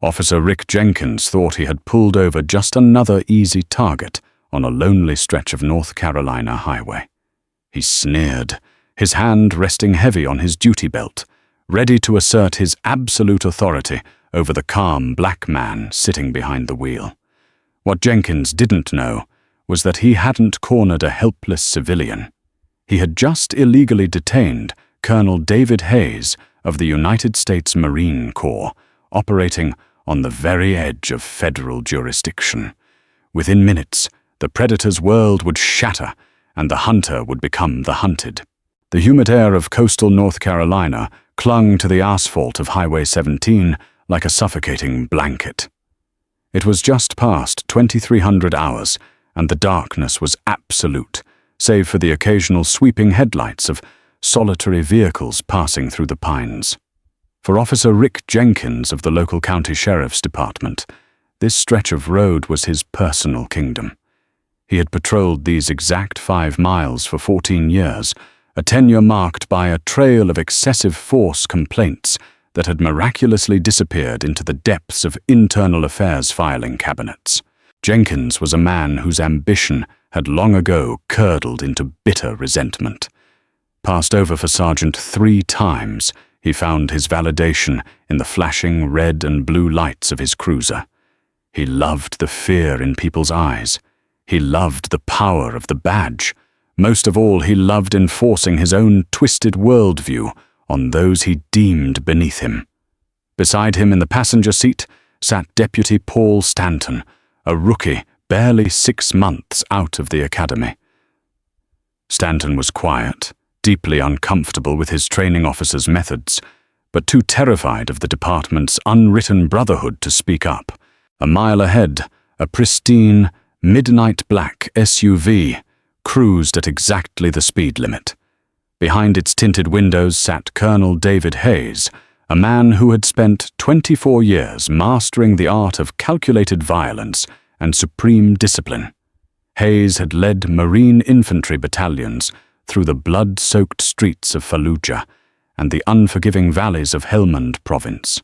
Officer Rick Jenkins thought he had pulled over just another easy target on a lonely stretch of North Carolina highway. He sneered, his hand resting heavy on his duty belt, ready to assert his absolute authority over the calm black man sitting behind the wheel. What Jenkins didn't know was that he hadn't cornered a helpless civilian. He had just illegally detained Colonel David Hayes of the United States Marine Corps, operating on the very edge of federal jurisdiction. Within minutes, the predator's world would shatter and the hunter would become the hunted. The humid air of coastal North Carolina clung to the asphalt of Highway 17 like a suffocating blanket. It was just past 2300 hours, and the darkness was absolute, save for the occasional sweeping headlights of solitary vehicles passing through the pines. For Officer Rick Jenkins of the local county sheriff's department, this stretch of road was his personal kingdom. He had patrolled these exact 5 miles for 14 years, a tenure marked by a trail of excessive force complaints that had miraculously disappeared into the depths of internal affairs filing cabinets. Jenkins was a man whose ambition had long ago curdled into bitter resentment. Passed over for sergeant 3 times, he found his validation in the flashing red and blue lights of his cruiser. He loved the fear in people's eyes. He loved the power of the badge. Most of all, he loved enforcing his own twisted worldview on those he deemed beneath him. Beside him in the passenger seat sat Deputy Paul Stanton, a rookie barely 6 months out of the academy. Stanton was quiet, deeply uncomfortable with his training officer's methods, but too terrified of the department's unwritten brotherhood to speak up. A mile ahead, a pristine, midnight black SUV cruised at exactly the speed limit. Behind its tinted windows sat Colonel David Hayes, a man who had spent 24 years mastering the art of calculated violence and supreme discipline. Hayes had led Marine infantry battalions through the blood-soaked streets of Fallujah and the unforgiving valleys of Helmand province.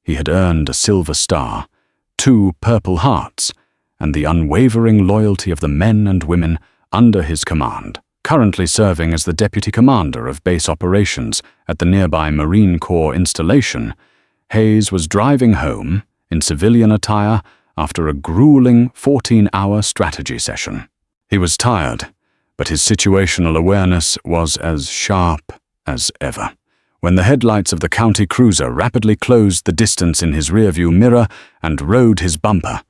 He had earned a Silver Star, 2 Purple Hearts, and the unwavering loyalty of the men and women under his command. Currently serving as the deputy commander of base operations at the nearby Marine Corps installation, Hayes was driving home in civilian attire after a grueling 14-hour strategy session. He was tired, but his situational awareness was as sharp as ever. When the headlights of the county cruiser rapidly closed the distance in his rearview mirror and rode his bumper,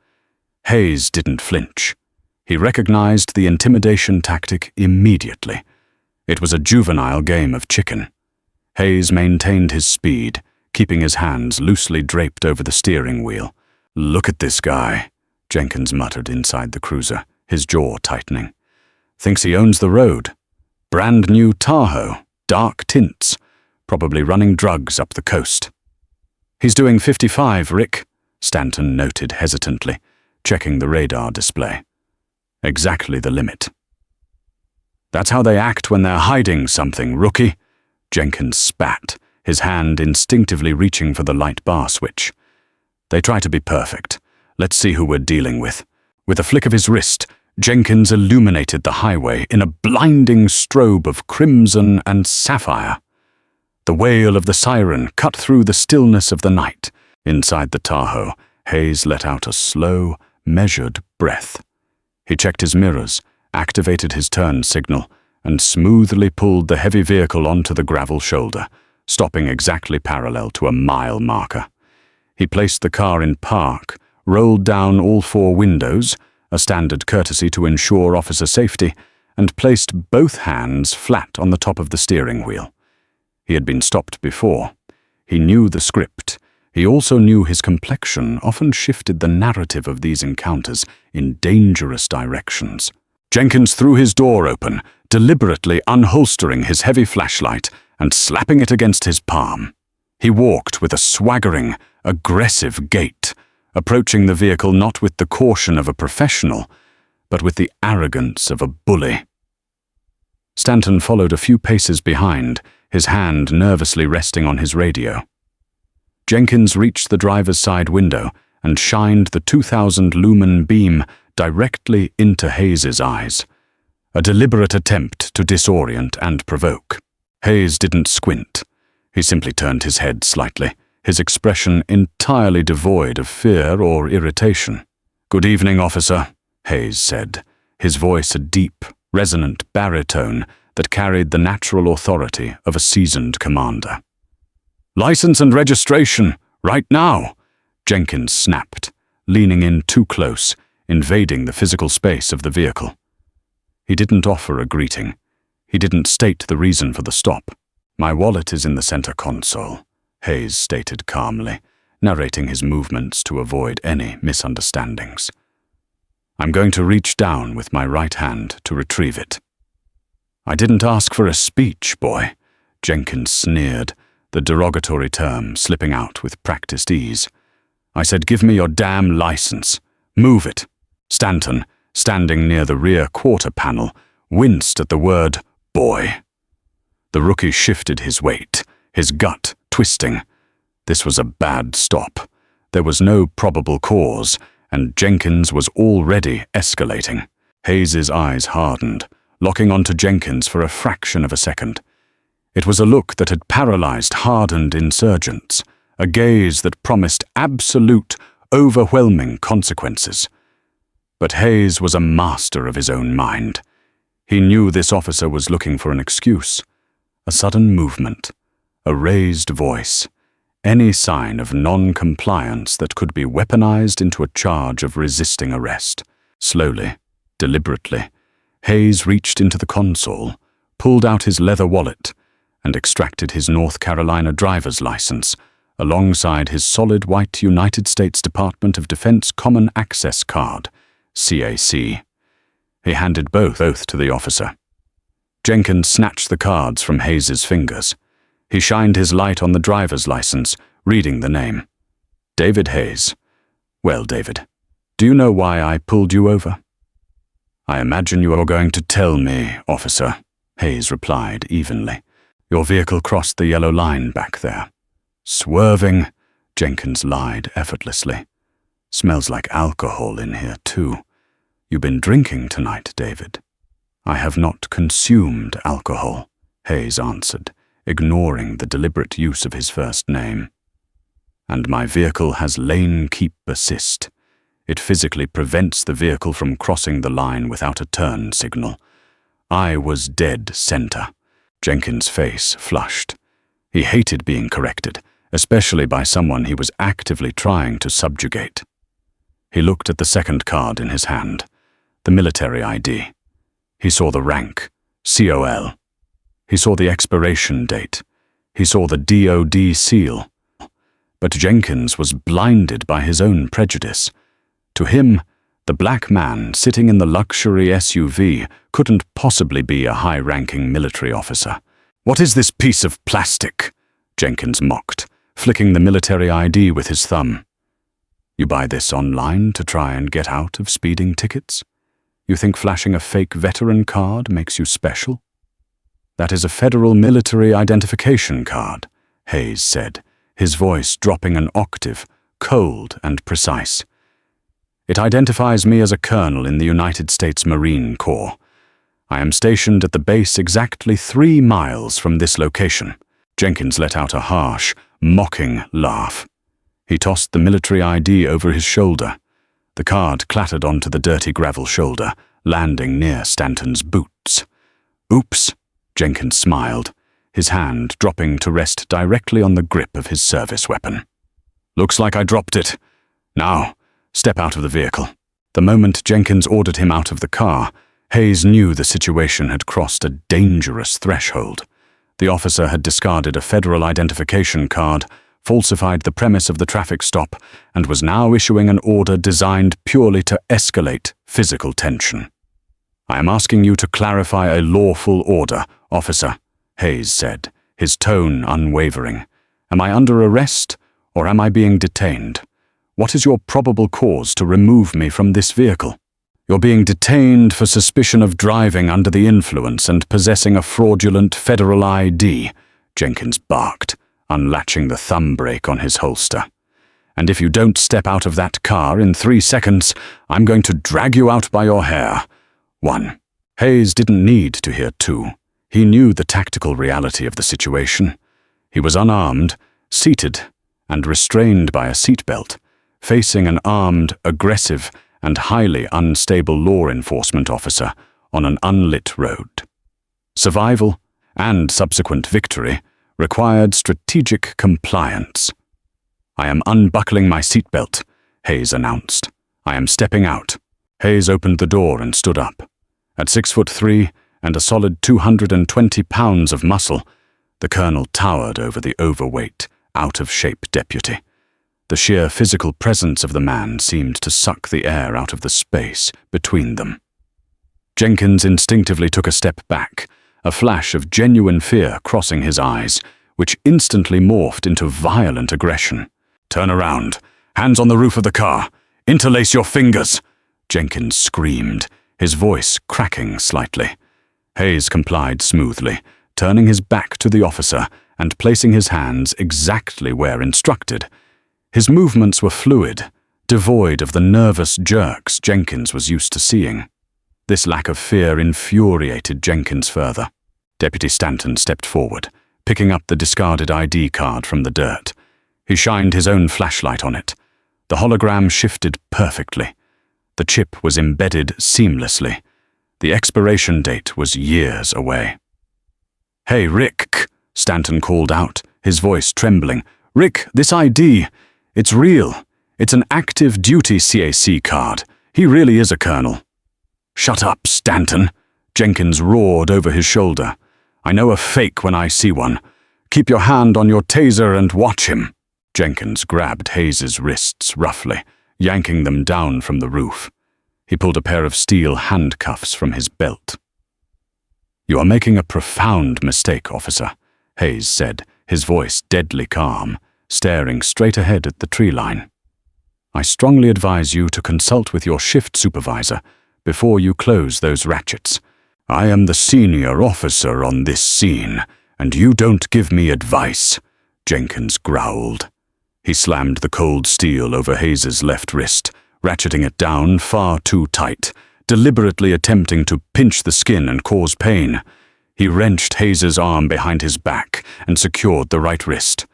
Hayes didn't flinch. He recognized the intimidation tactic immediately. It was a juvenile game of chicken. Hayes maintained his speed, keeping his hands loosely draped over the steering wheel. "Look at this guy," Jenkins muttered inside the cruiser, his jaw tightening. "Thinks he owns the road. Brand new Tahoe, dark tints, probably running drugs up the coast." "He's doing 55, Rick," Stanton noted hesitantly, checking the radar display. "Exactly the limit." "That's how they act when they're hiding something, rookie," Jenkins spat, his hand instinctively reaching for the light bar switch. "They try to be perfect. Let's see who we're dealing with." With a flick of his wrist, Jenkins illuminated the highway in a blinding strobe of crimson and sapphire. The wail of the siren cut through the stillness of the night. Inside the Tahoe, Hayes let out a slow, measured breath. He checked his mirrors, activated his turn signal, and smoothly pulled the heavy vehicle onto the gravel shoulder, stopping exactly parallel to a mile marker. He placed the car in park, rolled down all 4 windows, a standard courtesy to ensure officer safety, and placed both hands flat on the top of the steering wheel. He had been stopped before. He knew the script. He also knew his complexion often shifted the narrative of these encounters in dangerous directions. Jenkins threw his door open, deliberately unholstering his heavy flashlight and slapping it against his palm. He walked with a swaggering, aggressive gait, approaching the vehicle not with the caution of a professional, but with the arrogance of a bully. Stanton followed a few paces behind, his hand nervously resting on his radio. Jenkins reached the driver's side window and shined the 2,000-lumen beam directly into Hayes's eyes. A deliberate attempt to disorient and provoke. Hayes didn't squint. He simply turned his head slightly, his expression entirely devoid of fear or irritation. "Good evening, officer," Hayes said, his voice a deep, resonant baritone that carried the natural authority of a seasoned commander. "License and registration, right now," Jenkins snapped, leaning in too close, invading the physical space of the vehicle. He didn't offer a greeting. He didn't state the reason for the stop. "My wallet is in the center console," Hayes stated calmly, narrating his movements to avoid any misunderstandings. "I'm going to reach down with my right hand to retrieve it." "I didn't ask for a speech, boy," Jenkins sneered, the derogatory term slipping out with practiced ease. "I said, give me your damn license. Move it." Stanton, standing near the rear quarter panel, winced at the word boy. The rookie shifted his weight, his gut twisting. This was a bad stop. There was no probable cause, and Jenkins was already escalating. Hayes's eyes hardened, locking onto Jenkins for a fraction of a second. It was a look that had paralyzed hardened insurgents, a gaze that promised absolute, overwhelming consequences. But Hayes was a master of his own mind. He knew this officer was looking for an excuse, a sudden movement, a raised voice, any sign of non-compliance that could be weaponized into a charge of resisting arrest. Slowly, deliberately, Hayes reached into the console, pulled out his leather wallet, and extracted his North Carolina driver's license, alongside his solid white United States Department of Defense Common Access Card, CAC. He handed both to the officer. Jenkins snatched the cards from Hayes's fingers. He shined his light on the driver's license, reading the name. "David Hayes. Well, David, do you know why I pulled you over?" "I imagine you are going to tell me, officer," Hayes replied evenly. "Your vehicle crossed the yellow line back there." "Swerving," Jenkins lied effortlessly. "Smells like alcohol in here, too. You've been drinking tonight, David." "I have not consumed alcohol," Hayes answered, ignoring the deliberate use of his first name. "And my vehicle has lane keep assist. It physically prevents the vehicle from crossing the line without a turn signal. I was dead center." Jenkins' face flushed. He hated being corrected, especially by someone he was actively trying to subjugate. He looked at the second card in his hand, the military ID. He saw the rank, COL. He saw the expiration date. He saw the DOD seal. But Jenkins was blinded by his own prejudice. To him, the black man sitting in the luxury SUV couldn't possibly be a high-ranking military officer. "What is this piece of plastic?" Jenkins mocked, flicking the military ID with his thumb. "You buy this online to try and get out of speeding tickets? You think flashing a fake veteran card makes you special?" "That is a federal military identification card," Hayes said, his voice dropping an octave, cold and precise. "It identifies me as a colonel in the United States Marine Corps. I am stationed at the base exactly 3 miles from this location." Jenkins let out a harsh, mocking laugh. He tossed the military ID over his shoulder. The card clattered onto the dirty gravel shoulder, landing near Stanton's boots. "Oops," Jenkins smiled, his hand dropping to rest directly on the grip of his service weapon. "Looks like I dropped it. Now, step out of the vehicle." The moment Jenkins ordered him out of the car, Hayes knew the situation had crossed a dangerous threshold. The officer had discarded a federal identification card, falsified the premise of the traffic stop, and was now issuing an order designed purely to escalate physical tension. "I am asking you to clarify a lawful order, officer," Hayes said, his tone unwavering. "Am I under arrest, or am I being detained? What is your probable cause to remove me from this vehicle?" "You're being detained for suspicion of driving under the influence and possessing a fraudulent federal ID," Jenkins barked, unlatching the thumb brake on his holster. "And if you don't step out of that car in 3 seconds, I'm going to drag you out by your hair." 1. Hayes didn't need to hear 2. He knew the tactical reality of the situation. He was unarmed, seated, and restrained by a seatbelt, facing an armed, aggressive, and highly unstable law enforcement officer on an unlit road. Survival, and subsequent victory, required strategic compliance. "I am unbuckling my seatbelt," Hayes announced. "I am stepping out." Hayes opened the door and stood up. At 6'3" and a solid 220 pounds of muscle, the colonel towered over the overweight, out-of-shape deputy. The sheer physical presence of the man seemed to suck the air out of the space between them. Jenkins instinctively took a step back, a flash of genuine fear crossing his eyes, which instantly morphed into violent aggression. "Turn around. Hands on the roof of the car. Interlace your fingers," Jenkins screamed, his voice cracking slightly. Hayes complied smoothly, turning his back to the officer and placing his hands exactly where instructed. His movements were fluid, devoid of the nervous jerks Jenkins was used to seeing. This lack of fear infuriated Jenkins further. Deputy Stanton stepped forward, picking up the discarded ID card from the dirt. He shined his own flashlight on it. The hologram shifted perfectly. The chip was embedded seamlessly. The expiration date was years away. "Hey, Rick," Stanton called out, his voice trembling. "Rick, this ID, it's real. It's an active duty CAC card. He really is a colonel." "Shut up, Stanton," Jenkins roared over his shoulder. "I know a fake when I see one. Keep your hand on your taser and watch him." Jenkins grabbed Hayes's wrists roughly, yanking them down from the roof. He pulled a pair of steel handcuffs from his belt. "You are making a profound mistake, officer," Hayes said, his voice deadly calm, staring straight ahead at the tree line. "I strongly advise you to consult with your shift supervisor before you close those ratchets. I am the senior officer on this scene, and you don't give me advice," Jenkins growled. He slammed the cold steel over Hayes's left wrist, ratcheting it down far too tight, deliberately attempting to pinch the skin and cause pain. He wrenched Hayes's arm behind his back and secured the right wrist.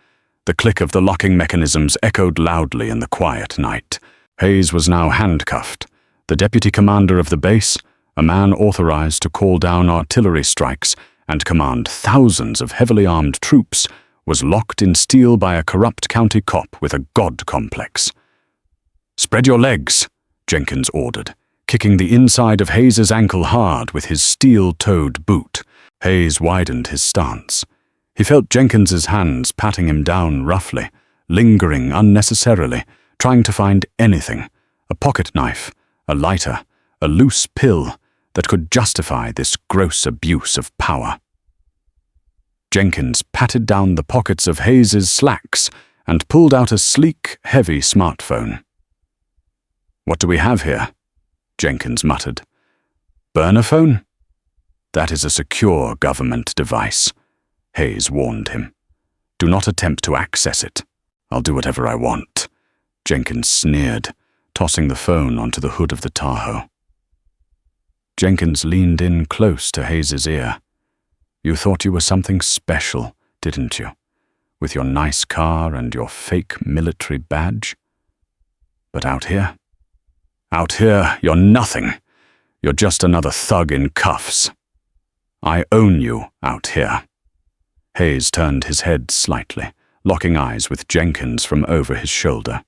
The click of the locking mechanisms echoed loudly in the quiet night. Hayes was now handcuffed. The deputy commander of the base, a man authorized to call down artillery strikes and command thousands of heavily armed troops, was locked in steel by a corrupt county cop with a god complex. "Spread your legs," Jenkins ordered, kicking the inside of Hayes's ankle hard with his steel-toed boot. Hayes widened his stance. He felt Jenkins's hands patting him down roughly, lingering unnecessarily, trying to find anything, a pocket knife, a lighter, a loose pill that could justify this gross abuse of power. Jenkins patted down the pockets of Hayes's slacks and pulled out a sleek, heavy smartphone. "What do we have here?" Jenkins muttered. "Burner phone?" "That is a secure government device," Hayes warned him. "Do not attempt to access it. I'll do whatever I want," Jenkins sneered, tossing the phone onto the hood of the Tahoe. Jenkins leaned in close to Hayes's ear. "You thought you were something special, didn't you? With your nice car and your fake military badge? But out here? Out here, you're nothing. You're just another thug in cuffs. I own you out here." Hayes turned his head slightly, locking eyes with Jenkins from over his shoulder.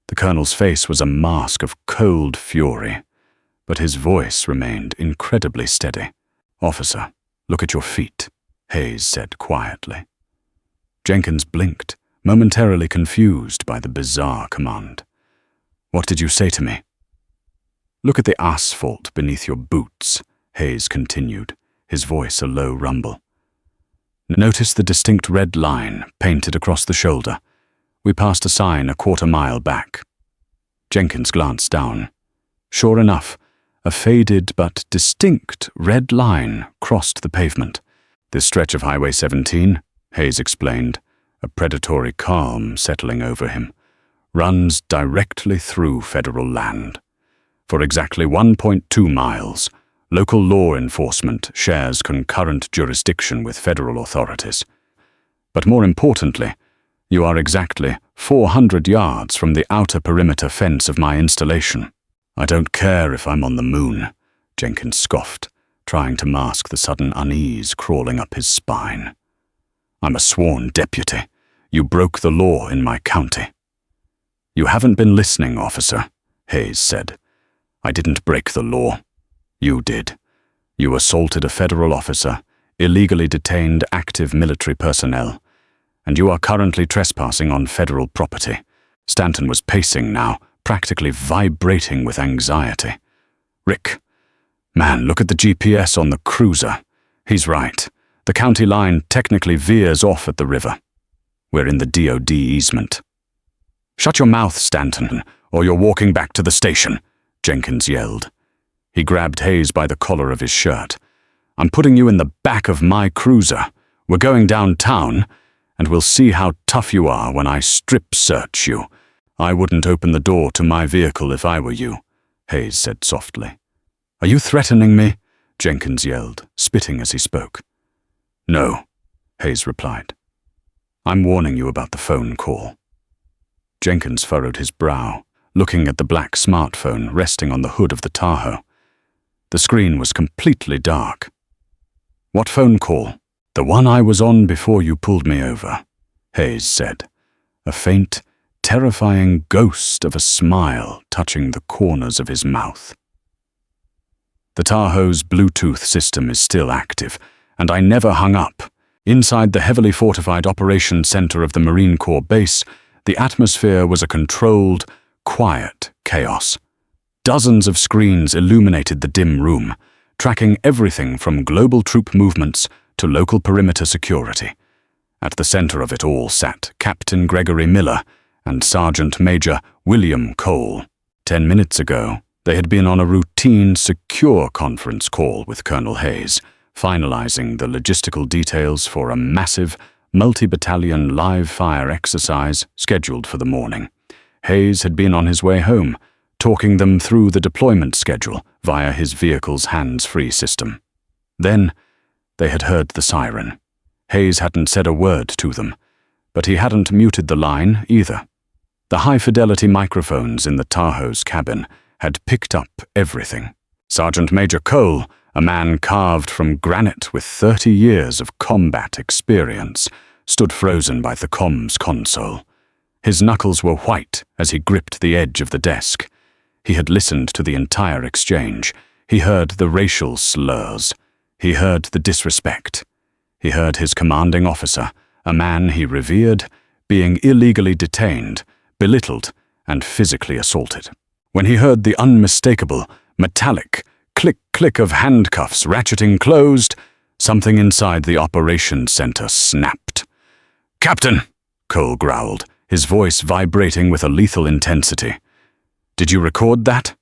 The colonel's face was a mask of cold fury, but his voice remained incredibly steady. "Officer, look at your feet," Hayes said quietly. Jenkins blinked, momentarily confused by the bizarre command. "What did you say to me?" "Look at the asphalt beneath your boots," Hayes continued, his voice a low rumble. "Notice the distinct red line painted across the shoulder. We passed a sign a quarter-mile back." Jenkins glanced down. Sure enough, a faded but distinct red line crossed the pavement. "This stretch of Highway 17, Hayes explained, a predatory calm settling over him, runs directly through federal land. For exactly 1.2 miles, local law enforcement shares concurrent jurisdiction with federal authorities. But more importantly, you are exactly 400 yards from the outer perimeter fence of my installation. I don't care if I'm on the moon, Jenkins scoffed, trying to mask the sudden unease crawling up his spine. I'm a sworn deputy. You broke the law in my county. You haven't been listening, officer, Hayes said. I didn't break the law. You did. You assaulted a federal officer, illegally detained active military personnel, and you are currently trespassing on federal property. Stanton was pacing now, practically vibrating with anxiety. Rick, man, look at the GPS on the cruiser. He's right. The county line technically veers off at the river. We're in the DOD easement. Shut your mouth, Stanton, or you're walking back to the station, Jenkins yelled. He grabbed Hayes by the collar of his shirt. I'm putting you in the back of my cruiser. We're going downtown, and we'll see how tough you are when I strip search you. I wouldn't open the door to my vehicle if I were you, Hayes said softly. Are you threatening me? Jenkins yelled, spitting as he spoke. No, Hayes replied. I'm warning you about the phone call. Jenkins furrowed his brow, looking at the black smartphone resting on the hood of the Tahoe. The screen was completely dark. What phone call? The one I was on before you pulled me over, Hayes said, a faint, terrifying ghost of a smile touching the corners of his mouth. The Tahoe's Bluetooth system is still active, and I never hung up. Inside the heavily fortified operations center of the Marine Corps base, the atmosphere was a controlled, quiet chaos. Dozens of screens illuminated the dim room, tracking everything from global troop movements to local perimeter security. At the center of it all sat Captain Gregory Miller and Sergeant Major William Cole. 10 minutes ago, they had been on a routine secure conference call with Colonel Hayes, finalizing the logistical details for a massive, multi-battalion live-fire exercise scheduled for the morning. Hayes had been on his way home, talking them through the deployment schedule via his vehicle's hands-free system. Then, they had heard the siren. Hayes hadn't said a word to them, but he hadn't muted the line either. The high-fidelity microphones in the Tahoe's cabin had picked up everything. Sergeant Major Cole, a man carved from granite with 30 years of combat experience, stood frozen by the comms console. His knuckles were white as he gripped the edge of the desk. He had listened to the entire exchange. He heard the racial slurs. He heard the disrespect. He heard his commanding officer, a man he revered, being illegally detained, belittled, and physically assaulted. When he heard the unmistakable, metallic click-click of handcuffs ratcheting closed, something inside the operations center snapped. "Captain!" Cole growled, his voice vibrating with a lethal intensity. "Did you record that?"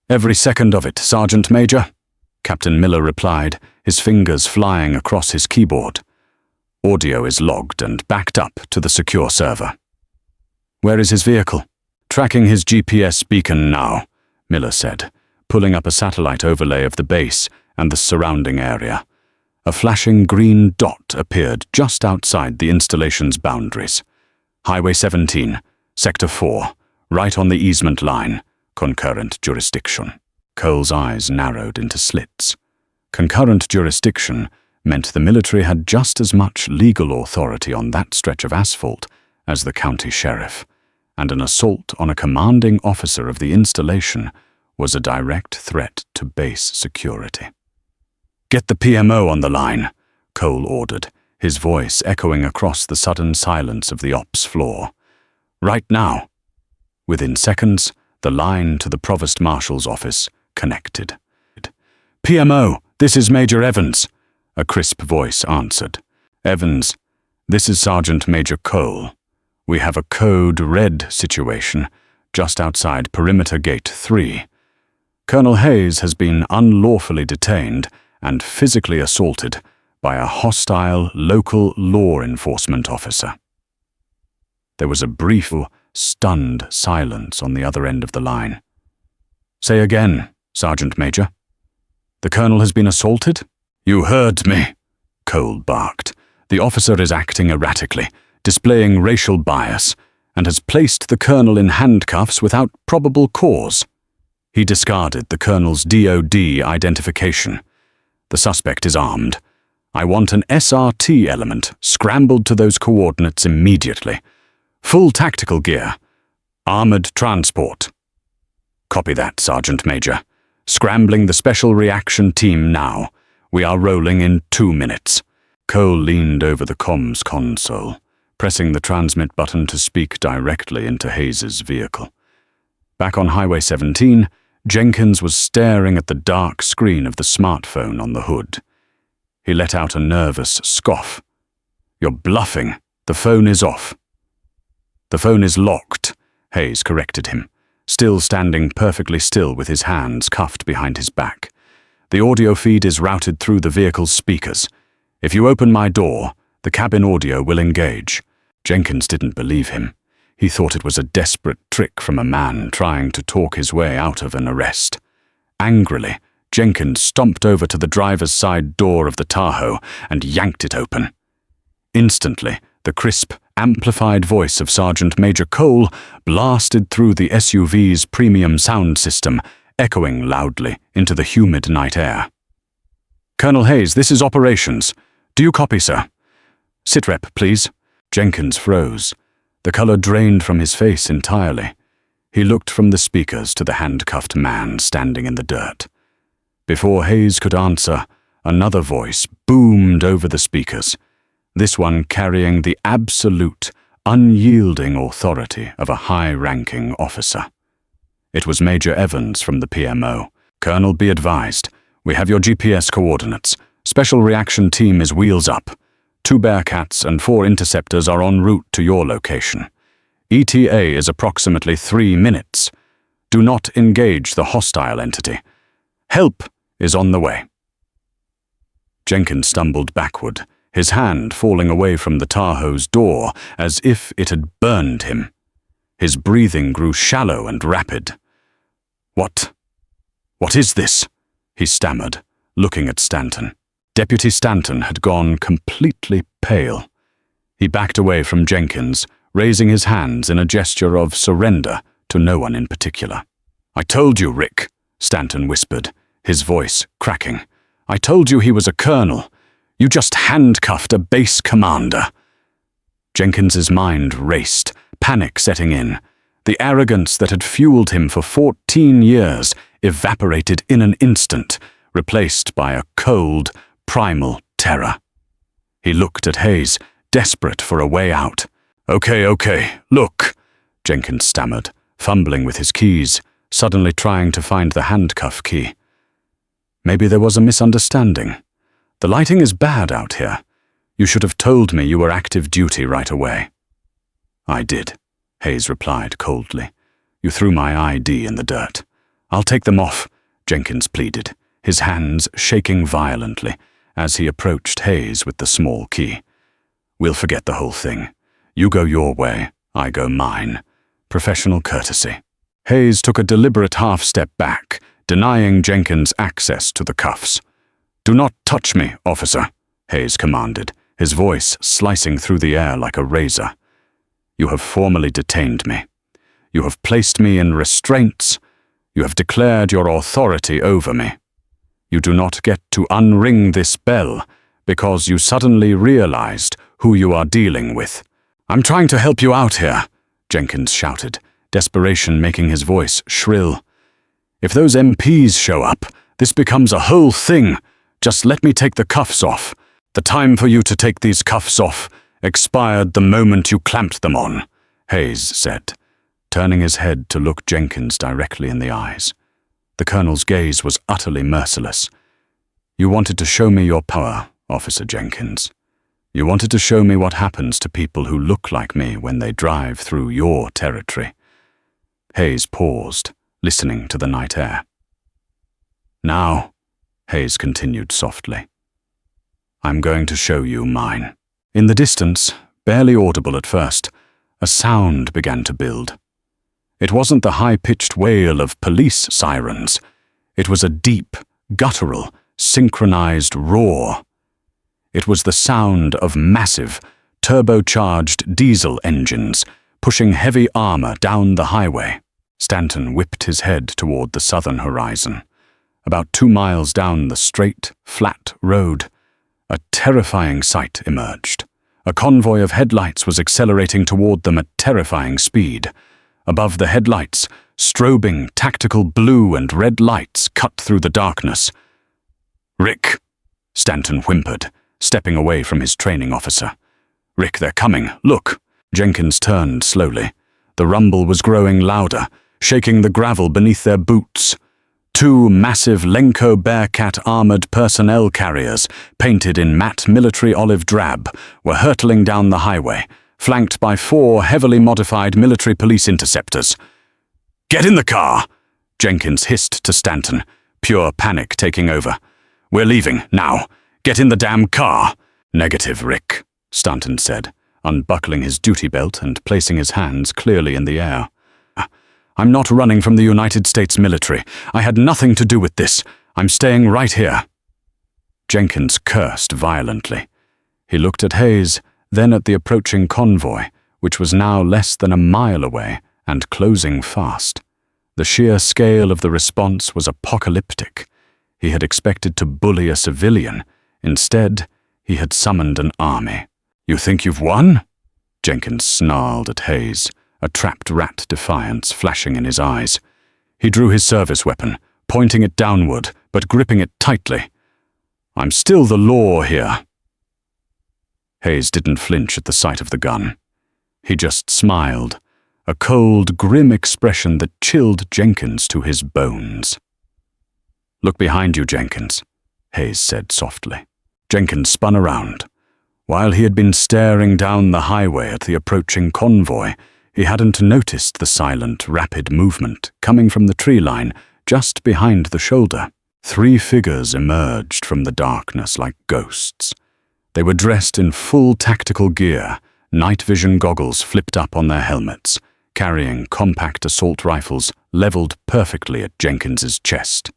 "Every second of it, Sergeant Major," Captain Miller replied, his fingers flying across his keyboard. "Audio is logged and backed up to the secure server." "Where is his vehicle?" "Tracking his GPS beacon now," Miller said, pulling up a satellite overlay of the base and the surrounding area. A flashing green dot appeared just outside the installation's boundaries. Highway 17, Sector 4, right on the easement line, concurrent jurisdiction. Cole's eyes narrowed into slits. Concurrent jurisdiction meant the military had just as much legal authority on that stretch of asphalt as the county sheriff, and an assault on a commanding officer of the installation was a direct threat to base security. "Get the PMO on the line," Cole ordered, his voice echoing across the sudden silence of the ops floor. "Right now." Within seconds, the line to the Provost Marshal's office connected. "PMO, this is Major Evans," a crisp voice answered. "Evans, this is Sergeant Major Cole. We have a code red situation just outside Perimeter Gate 3. Colonel Hayes has been unlawfully detained and physically assaulted by a hostile local law enforcement officer." There was a brief, stunned silence on the other end of the line. "Say again, Sergeant Major." "The colonel has been assaulted?" "You heard me," Cole barked. "The officer is acting erratically, displaying racial bias, and has placed the colonel in handcuffs without probable cause." He discarded the colonel's DOD identification. "The suspect is armed. I want an SRT element scrambled to those coordinates immediately. Full tactical gear. Armored transport." "Copy that, Sergeant Major. Scrambling the special reaction team now. We are rolling in 2 minutes." Cole leaned over the comms console, pressing the transmit button to speak directly into Hayes's vehicle. Back on Highway 17, Jenkins was staring at the dark screen of the smartphone on the hood. He let out a nervous scoff. "You're bluffing. The phone is off." "The phone is locked," Hayes corrected him, still standing perfectly still with his hands cuffed behind his back. "The audio feed is routed through the vehicle's speakers. If you open my door, the cabin audio will engage." Jenkins didn't believe him. He thought it was a desperate trick from a man trying to talk his way out of an arrest. Angrily, Jenkins stomped over to the driver's side door of the Tahoe and yanked it open. Instantly, the crisp, amplified voice of Sergeant Major Cole blasted through the SUV's premium sound system, echoing loudly into the humid night air. "Colonel Hayes, this is operations. Do you copy, sir?" "Sitrep, please." Jenkins froze. The color drained from his face entirely. He looked from the speakers to the handcuffed man standing in the dirt. Before Hayes could answer, another voice boomed over the speakers, this one carrying the absolute, unyielding authority of a high-ranking officer. It was Major Evans from the PMO. "Colonel, be advised. We have your GPS coordinates. Special reaction team is wheels up. 2 Bearcats and 4 interceptors are en route to your location. ETA is approximately 3 minutes. Do not engage the hostile entity. Help is on the way." Jenkins stumbled backward, his hand falling away from the Tahoe's door as if it had burned him. His breathing grew shallow and rapid. What is this?" he stammered, looking at Stanton. Deputy Stanton had gone completely pale. He backed away from Jenkins, raising his hands in a gesture of surrender to no one in particular. "I told you, Rick," Stanton whispered, his voice cracking. "I told you he was a colonel. You just handcuffed a base commander." Jenkins's mind raced, panic setting in. The arrogance that had fueled him for 14 years evaporated in an instant, replaced by a cold, primal terror. He looked at Hayes, desperate for a way out. Okay, look," Jenkins stammered, fumbling with his keys, suddenly trying to find the handcuff key. "Maybe there was a misunderstanding. The lighting is bad out here. You should have told me you were active duty right away." "I did," Hayes replied coldly. "You threw my ID in the dirt." "I'll take them off," Jenkins pleaded, his hands shaking violently as he approached Hayes with the small key. "We'll forget the whole thing. You go your way, I go mine. Professional courtesy." Hayes took a deliberate half-step back, denying Jenkins access to the cuffs. "Do not touch me, officer," Hayes commanded, his voice slicing through the air like a razor. "You have formally detained me. You have placed me in restraints. You have declared your authority over me. You do not get to unring this bell because you suddenly realized who you are dealing with." "I'm trying to help you out here," Jenkins shouted, desperation making his voice shrill. "If those MPs show up, this becomes a whole thing. Just let me take the cuffs off. The time for you to take these cuffs off expired the moment you clamped them on," Hayes said, turning his head to look Jenkins directly in the eyes. The colonel's gaze was utterly merciless. "You wanted to show me your power, Officer Jenkins. You wanted to show me what happens to people who look like me when they drive through your territory." Hayes paused, listening to the night air. "Now," Hayes continued softly, "I'm going to show you mine." In the distance, barely audible at first, a sound began to build. It wasn't the high-pitched wail of police sirens. It was a deep, guttural, synchronized roar. It was the sound of massive, turbocharged diesel engines pushing heavy armor down the highway. Stanton whipped his head toward the southern horizon. About 2 miles down the straight, flat road, a terrifying sight emerged. A convoy of headlights was accelerating toward them at terrifying speed. Above the headlights, strobing tactical blue and red lights cut through the darkness. "Rick," Stanton whimpered, stepping away from his training officer. "Rick, they're coming. Look." Jenkins turned slowly. The rumble was growing louder, shaking the gravel beneath their boots. 2 massive Lenco Bearcat armored personnel carriers, painted in matte military olive drab, were hurtling down the highway, flanked by 4 heavily modified military police interceptors. "Get in the car!" Jenkins hissed to Stanton, pure panic taking over. "We're leaving, now. Get in the damn car!" "Negative, Rick," Stanton said, unbuckling his duty belt and placing his hands clearly in the air. "I'm not running from the United States military. I had nothing to do with this. I'm staying right here." Jenkins cursed violently. He looked at Hayes, then at the approaching convoy, which was now less than a mile away and closing fast. The sheer scale of the response was apocalyptic. He had expected to bully a civilian. Instead, he had summoned an army. "You think you've won?" Jenkins snarled at Hayes, a trapped rat defiance flashing in his eyes. He drew his service weapon, pointing it downward, but gripping it tightly. "I'm still the law here." Hayes didn't flinch at the sight of the gun. He just smiled, a cold, grim expression that chilled Jenkins to his bones. "Look behind you, Jenkins," Hayes said softly. Jenkins spun around. While he had been staring down the highway at the approaching convoy, he hadn't noticed the silent, rapid movement coming from the tree line just behind the shoulder. 3 figures emerged from the darkness like ghosts. They were dressed in full tactical gear, night vision goggles flipped up on their helmets, carrying compact assault rifles leveled perfectly at Jenkins's chest.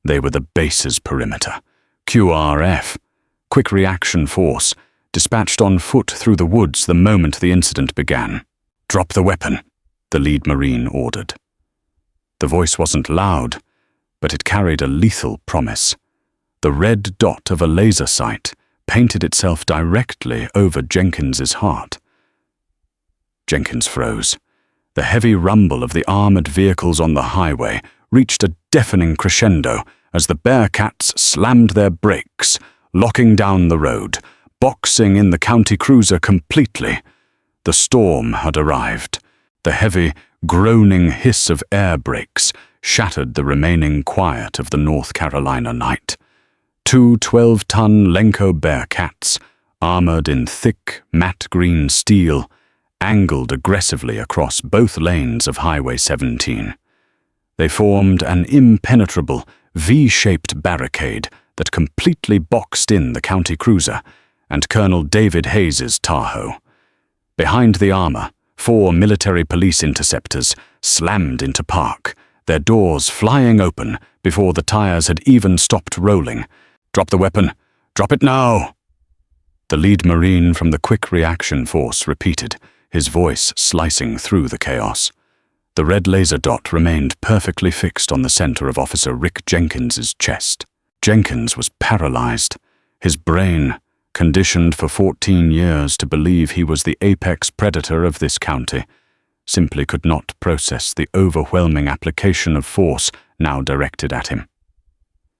They were the base's perimeter, QRF, Quick Reaction Force, dispatched on foot through the woods the moment the incident began. "Drop the weapon," the lead Marine ordered. The voice wasn't loud, but it carried a lethal promise. The red dot of a laser sight painted itself directly over Jenkins's heart. Jenkins froze. The heavy rumble of the armored vehicles on the highway reached a deafening crescendo as the Bearcats slammed their brakes, locking down the road, boxing in the county cruiser completely. The storm had arrived. The heavy, groaning hiss of air brakes shattered the remaining quiet of the North Carolina night. 2 12-ton Lenco Bearcats, armored in thick, matte green steel, angled aggressively across both lanes of Highway 17. They formed an impenetrable, V-shaped barricade that completely boxed in the county cruiser and Colonel David Hayes's Tahoe. Behind the armor, 4 military police interceptors slammed into park, their doors flying open before the tires had even stopped rolling. "Drop the weapon! Drop it now!" The lead Marine from the Quick Reaction Force repeated, his voice slicing through the chaos. The red laser dot remained perfectly fixed on the center of Officer Rick Jenkins's chest. Jenkins was paralyzed. His brain, conditioned for 14 years to believe he was the apex predator of this county, simply could not process the overwhelming application of force now directed at him.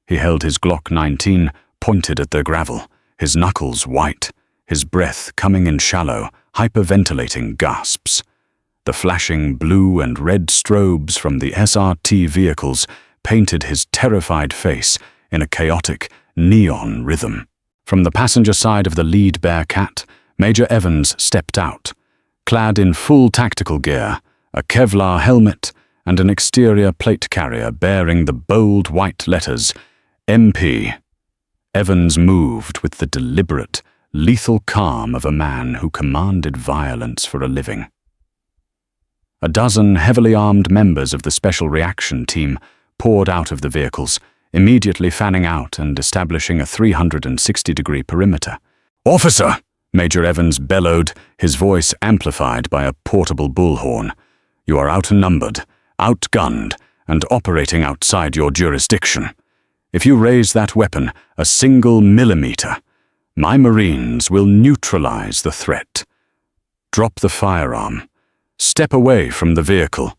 He held his Glock 19 pointed at the gravel, his knuckles white, his breath coming in shallow, hyperventilating gasps. The flashing blue and red strobes from the SRT vehicles painted his terrified face in a chaotic, neon rhythm. From the passenger side of the lead Bearcat, Major Evans stepped out, clad in full tactical gear, a Kevlar helmet, and an exterior plate carrier bearing the bold white letters, MP. Evans moved with the deliberate, lethal calm of a man who commanded violence for a living. A dozen heavily armed members of the Special Reaction Team poured out of the vehicles, immediately fanning out and establishing a 360-degree perimeter. "Officer!" Major Evans bellowed, his voice amplified by a portable bullhorn. "You are outnumbered, outgunned, and operating outside your jurisdiction. If you raise that weapon a single millimeter, my Marines will neutralize the threat. Drop the firearm. Step away from the vehicle.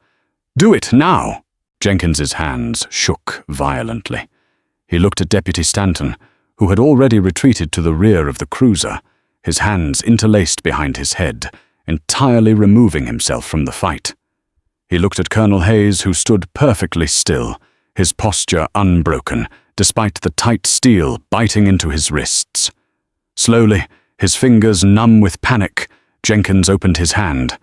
Do it now!" Jenkins's hands shook violently. He looked at Deputy Stanton, who had already retreated to the rear of the cruiser, his hands interlaced behind his head, entirely removing himself from the fight. He looked at Colonel Hayes, who stood perfectly still, his posture unbroken, despite the tight steel biting into his wrists. Slowly, his fingers numb with panic, Jenkins opened his hand.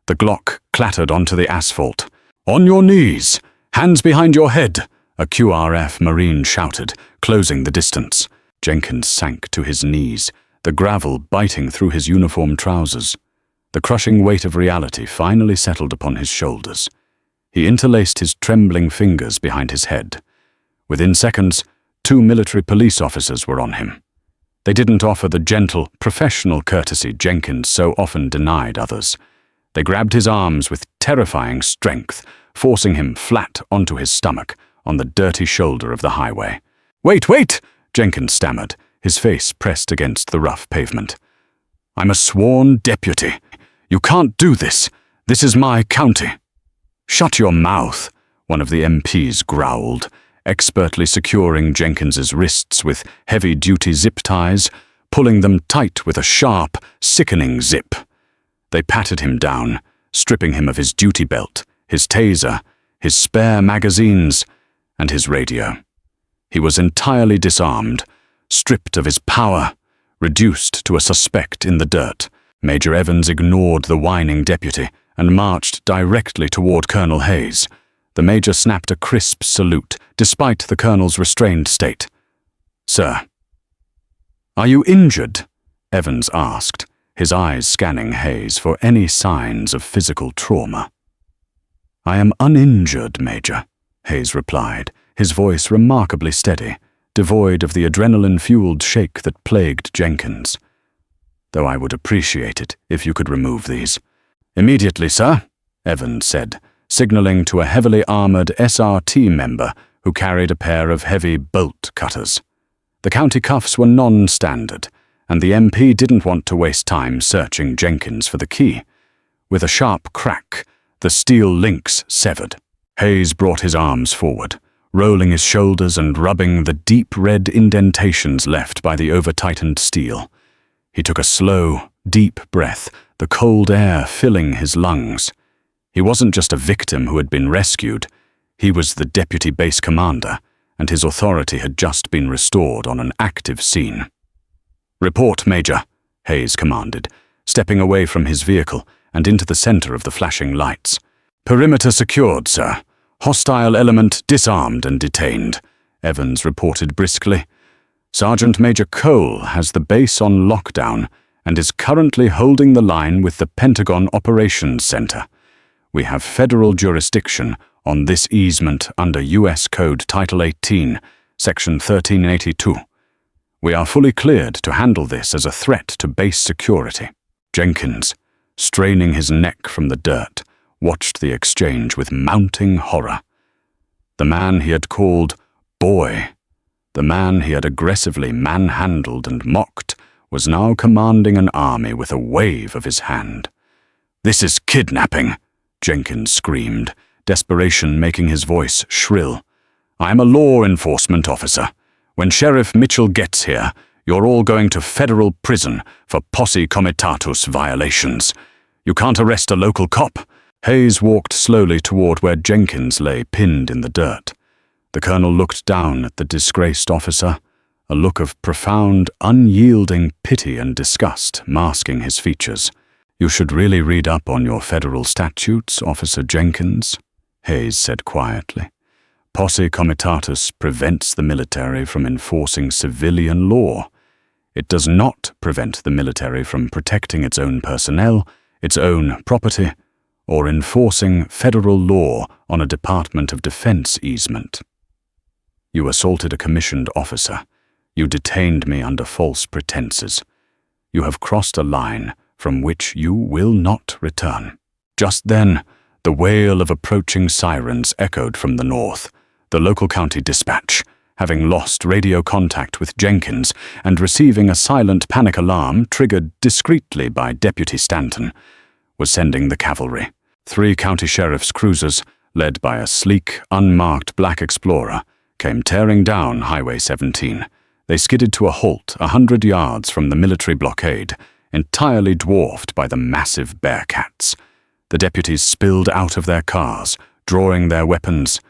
The Glock clattered onto the asphalt. "On your knees! Hands behind your head!" a QRF Marine shouted, closing the distance. Jenkins sank to his knees, the gravel biting through his uniform trousers. The crushing weight of reality finally settled upon his shoulders. He interlaced his trembling fingers behind his head. Within seconds, 2 military police officers were on him. They didn't offer the gentle, professional courtesy Jenkins so often denied others. They grabbed his arms with terrifying strength, forcing him flat onto his stomach on the dirty shoulder of the highway. "Wait, wait!" Jenkins stammered, his face pressed against the rough pavement. "I'm a sworn deputy. You can't do this. This is my county." "Shut your mouth," one of the MPs growled, expertly securing Jenkins's wrists with heavy-duty zip ties, pulling them tight with a sharp, sickening zip. They patted him down, stripping him of his duty belt, his taser, his spare magazines, and his radio. He was entirely disarmed, stripped of his power, reduced to a suspect in the dirt. Major Evans ignored the whining deputy and marched directly toward Colonel Hayes. The major snapped a crisp salute, despite the colonel's restrained state. "Sir." "Are you injured?" Evans asked, his eyes scanning Hayes for any signs of physical trauma. "I am uninjured, Major," Hayes replied, his voice remarkably steady, devoid of the adrenaline-fueled shake that plagued Jenkins. "Though I would appreciate it if you could remove these." "Immediately, sir," Evans said, signaling to a heavily armored SRT member who carried a pair of heavy bolt cutters. The county cuffs were non-standard, and the MP didn't want to waste time searching Jenkins for the key. With a sharp crack, the steel links severed. Hayes brought his arms forward, rolling his shoulders and rubbing the deep red indentations left by the over-tightened steel. He took a slow, deep breath, the cold air filling his lungs. He wasn't just a victim who had been rescued. He was the deputy base commander, and his authority had just been restored on an active scene. "Report, Major," Hayes commanded, stepping away from his vehicle and into the center of the flashing lights. "Perimeter secured, sir. Hostile element disarmed and detained," Evans reported briskly. "Sergeant Major Cole has the base on lockdown and is currently holding the line with the Pentagon Operations Center. We have federal jurisdiction on this easement under U.S. Code Title 18, Section 1382. We are fully cleared to handle this as a threat to base security." Jenkins, straining his neck from the dirt, watched the exchange with mounting horror. The man he had called boy, the man he had aggressively manhandled and mocked, was now commanding an army with a wave of his hand. "This is kidnapping," Jenkins screamed, desperation making his voice shrill. "I am a law enforcement officer. When Sheriff Mitchell gets here, you're all going to federal prison for posse comitatus violations. You can't arrest a local cop." Hayes walked slowly toward where Jenkins lay pinned in the dirt. The colonel looked down at the disgraced officer, a look of profound, unyielding pity and disgust masking his features. "You should really read up on your federal statutes, Officer Jenkins," Hayes said quietly. "Posse comitatus prevents the military from enforcing civilian law. It does not prevent the military from protecting its own personnel, its own property, or enforcing federal law on a Department of Defense easement. You assaulted a commissioned officer. You detained me under false pretenses. You have crossed a line from which you will not return." Just then, the wail of approaching sirens echoed from the north. The local county dispatch, having lost radio contact with Jenkins and receiving a silent panic alarm triggered discreetly by Deputy Stanton, was sending the cavalry. 3 county sheriff's cruisers, led by a sleek, unmarked black Explorer, came tearing down Highway 17. They skidded to a halt 100 yards from the military blockade, entirely dwarfed by the massive Bearcats. The deputies spilled out of their cars, drawing their weapons,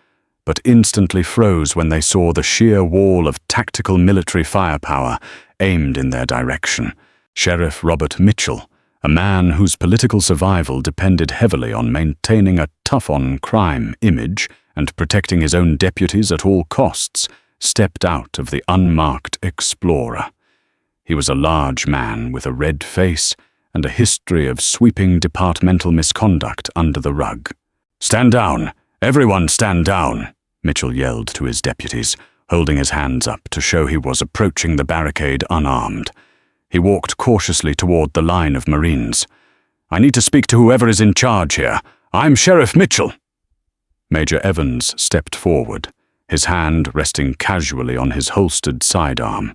but instantly froze when they saw the sheer wall of tactical military firepower aimed in their direction. Sheriff Robert Mitchell, a man whose political survival depended heavily on maintaining a tough-on-crime image and protecting his own deputies at all costs, stepped out of the unmarked Explorer. He was a large man with a red face and a history of sweeping departmental misconduct under the rug. "Stand down! Everyone stand down!" Mitchell yelled to his deputies, holding his hands up to show he was approaching the barricade unarmed. He walked cautiously toward the line of Marines. "I need to speak to whoever is in charge here. I'm Sheriff Mitchell." Major Evans stepped forward, his hand resting casually on his holstered sidearm.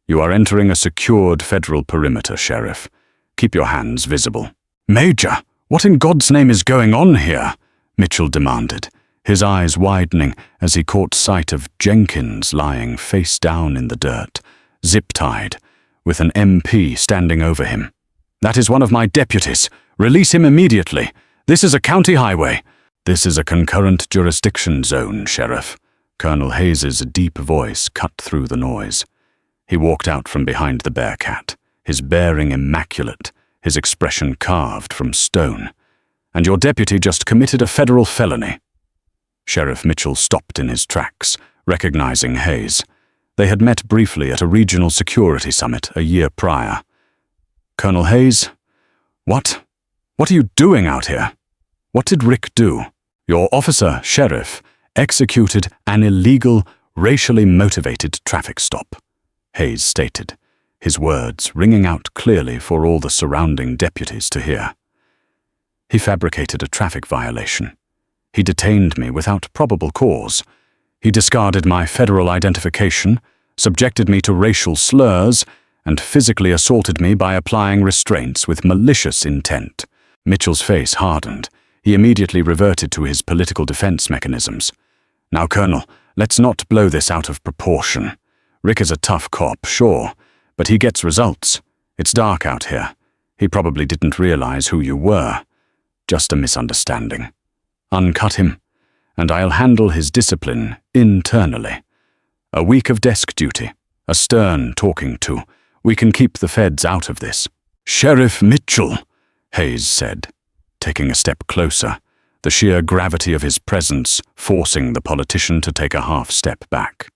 "You are entering a secured federal perimeter, Sheriff. Keep your hands visible." "Major, what in God's name is going on here?" Mitchell demanded, his eyes widening as he caught sight of Jenkins lying face down in the dirt, zip-tied, with an MP standing over him. "That is one of my deputies. Release him immediately. This is a county highway." "This is a concurrent jurisdiction zone, Sheriff." Colonel Hayes's deep voice cut through the noise. He walked out from behind the Bearcat, his bearing immaculate, his expression carved from stone. "And your deputy just committed a federal felony." Sheriff Mitchell stopped in his tracks, recognizing Hayes. They had met briefly at a regional security summit a year prior. "Colonel Hayes, what are you doing out here? What did Rick do?" "Your officer, Sheriff, executed an illegal, racially motivated traffic stop," Hayes stated, his words ringing out clearly for all the surrounding deputies to hear. "He fabricated a traffic violation. He detained me without probable cause. He discarded my federal identification, subjected me to racial slurs, and physically assaulted me by applying restraints with malicious intent." Mitchell's face hardened. He immediately reverted to his political defense mechanisms. "Now, Colonel, let's not blow this out of proportion. Rick is a tough cop, sure, but he gets results. It's dark out here. He probably didn't realize who you were. Just a misunderstanding. Uncut him, and I'll handle his discipline internally. A week of desk duty, a stern talking to. We can keep the feds out of this." "Sheriff Mitchell," Hayes said, taking a step closer, the sheer gravity of his presence forcing the politician to take a half step back.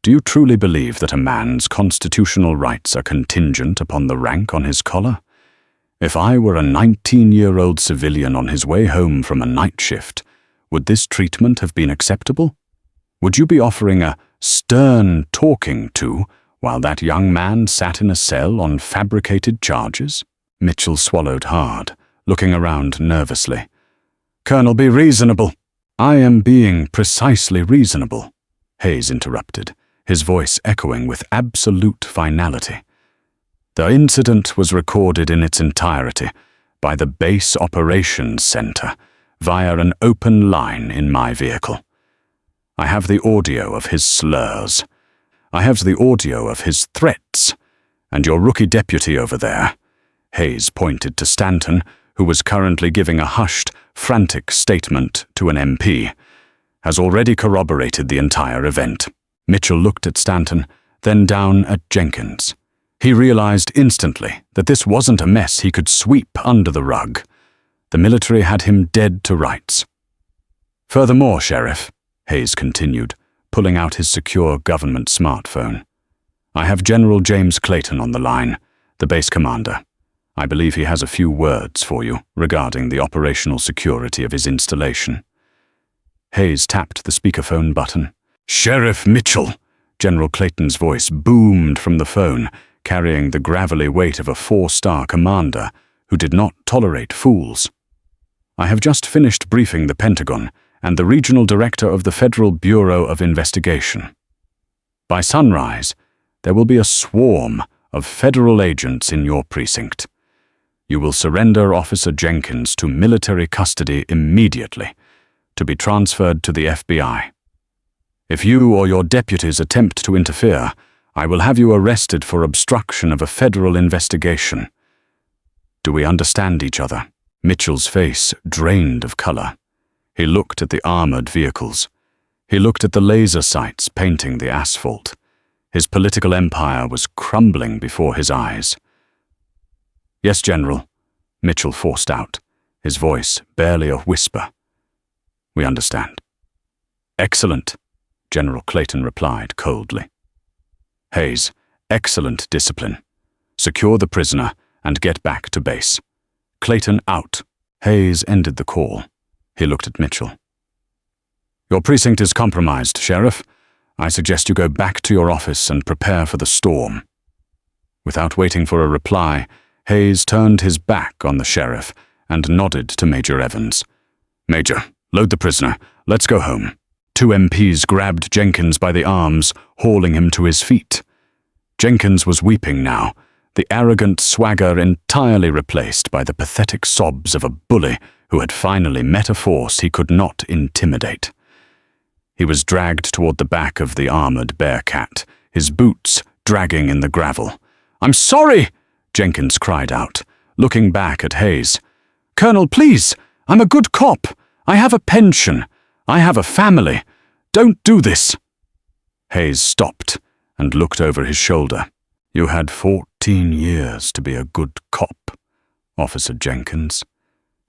"Do you truly believe that a man's constitutional rights are contingent upon the rank on his collar? If I were a 19-year-old civilian on his way home from a night shift, would this treatment have been acceptable? Would you be offering a stern talking to while that young man sat in a cell on fabricated charges?" Mitchell swallowed hard, looking around nervously. "Colonel, be reasonable." "I am being precisely reasonable," Hayes interrupted, his voice echoing with absolute finality. "The incident was recorded in its entirety by the Base Operations Center via an open line in my vehicle. I have the audio of his slurs. I have the audio of his threats. And your rookie deputy over there," Hayes pointed to Stanton, who was currently giving a hushed, frantic statement to an MP, "has already corroborated the entire event." Mitchell looked at Stanton, then down at Jenkins. He realized instantly that this wasn't a mess he could sweep under the rug. The military had him dead to rights. "Furthermore, Sheriff," Hayes continued, pulling out his secure government smartphone, "I have General James Clayton on the line, the base commander. I believe he has a few words for you regarding the operational security of his installation." Hayes tapped the speakerphone button. "Sheriff Mitchell!" General Clayton's voice boomed from the phone, carrying the gravelly weight of a 4-star commander who did not tolerate fools. "I have just finished briefing the Pentagon and the regional director of the Federal Bureau of Investigation. By sunrise, there will be a swarm of federal agents in your precinct. You will surrender Officer Jenkins to military custody immediately, to be transferred to the FBI. If you or your deputies attempt to interfere, I will have you arrested for obstruction of a federal investigation. Do we understand each other?" Mitchell's face drained of color. He looked at the armored vehicles. He looked at the laser sights painting the asphalt. His political empire was crumbling before his eyes. "Yes, General," Mitchell forced out, his voice barely a whisper. "We understand." "Excellent," General Clayton replied coldly. "Hayes, excellent discipline. Secure the prisoner and get back to base. Clayton out." Hayes ended the call. He looked at Mitchell. "Your precinct is compromised, Sheriff. I suggest you go back to your office and prepare for the storm." Without waiting for a reply, Hayes turned his back on the sheriff and nodded to Major Evans. "Major, load the prisoner. Let's go home." 2 MPs grabbed Jenkins by the arms, hauling him to his feet. Jenkins was weeping now, the arrogant swagger entirely replaced by the pathetic sobs of a bully who had finally met a force he could not intimidate. He was dragged toward the back of the armored Bearcat, his boots dragging in the gravel. "I'm sorry!" Jenkins cried out, looking back at Hayes. "Colonel, please! I'm a good cop! I have a pension! I have a family! Don't do this!" Hayes stopped and looked over his shoulder. "You had 14 years to be a good cop, Officer Jenkins,"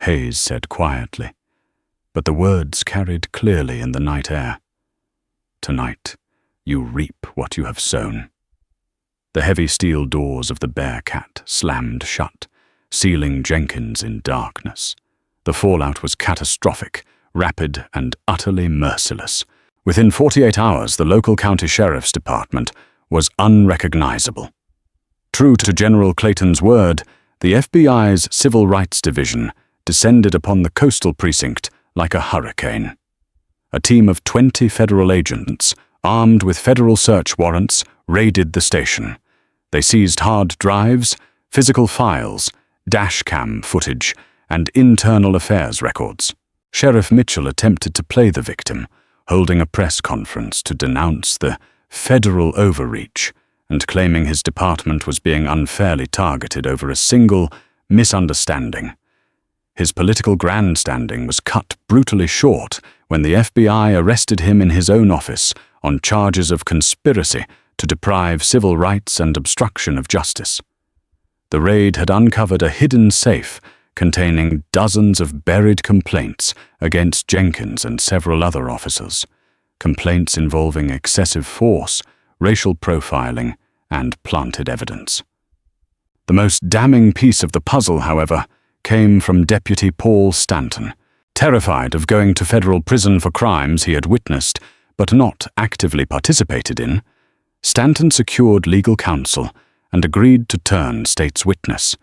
Hayes said quietly, but the words carried clearly in the night air. "Tonight, you reap what you have sown." The heavy steel doors of the Bearcat slammed shut, sealing Jenkins in darkness. The fallout was catastrophic, rapid and utterly merciless. Within 48 hours, the local county sheriff's department was unrecognizable. True to General Clayton's word, the FBI's Civil Rights Division descended upon the coastal precinct like a hurricane. A team of 20 federal agents, armed with federal search warrants, raided the station. They seized hard drives, physical files, dash-cam footage, and internal affairs records. Sheriff Mitchell attempted to play the victim, holding a press conference to denounce the federal overreach and claiming his department was being unfairly targeted over a single misunderstanding. His political grandstanding was cut brutally short when the FBI arrested him in his own office on charges of conspiracy to deprive civil rights and obstruction of justice. The raid had uncovered a hidden safe containing dozens of buried complaints against Jenkins and several other officers, complaints involving excessive force, racial profiling, and planted evidence. The most damning piece of the puzzle, however, came from Deputy Paul Stanton. Terrified of going to federal prison for crimes he had witnessed but not actively participated in, Stanton secured legal counsel and agreed to turn state's witness.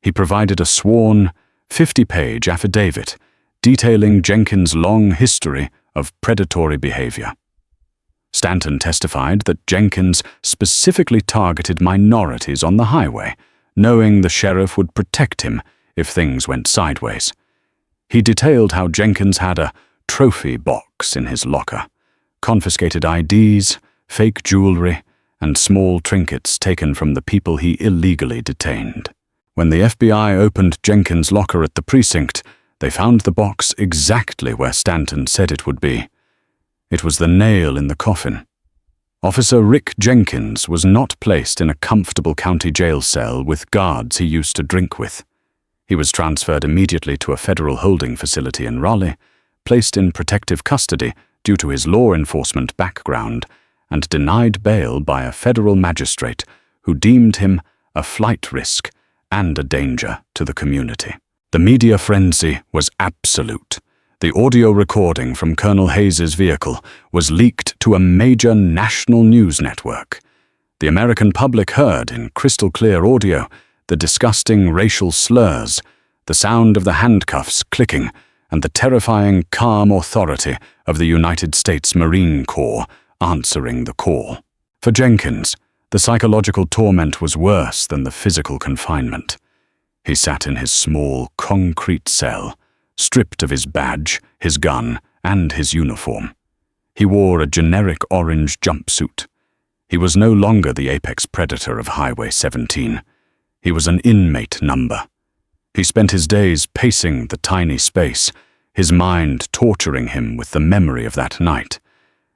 He provided a sworn, 50-page affidavit detailing Jenkins' long history of predatory behavior. Stanton testified that Jenkins specifically targeted minorities on the highway, knowing the sheriff would protect him if things went sideways. He detailed how Jenkins had a trophy box in his locker, confiscated IDs, fake jewelry, and small trinkets taken from the people he illegally detained. When the FBI opened Jenkins' locker at the precinct, they found the box exactly where Stanton said it would be. It was the nail in the coffin. Officer Rick Jenkins was not placed in a comfortable county jail cell with guards he used to drink with. He was transferred immediately to a federal holding facility in Raleigh, placed in protective custody due to his law enforcement background, and denied bail by a federal magistrate who deemed him a flight risk and a danger to the community. The media frenzy was absolute. The audio recording from Colonel Hayes's vehicle was leaked to a major national news network. The American public heard, in crystal-clear audio, the disgusting racial slurs, the sound of the handcuffs clicking, and the terrifying, calm authority of the United States Marine Corps answering the call. For Jenkins, the psychological torment was worse than the physical confinement. He sat in his small, concrete cell, stripped of his badge, his gun, and his uniform. He wore a generic orange jumpsuit. He was no longer the apex predator of Highway 17. He was an inmate number. He spent his days pacing the tiny space, his mind torturing him with the memory of that night.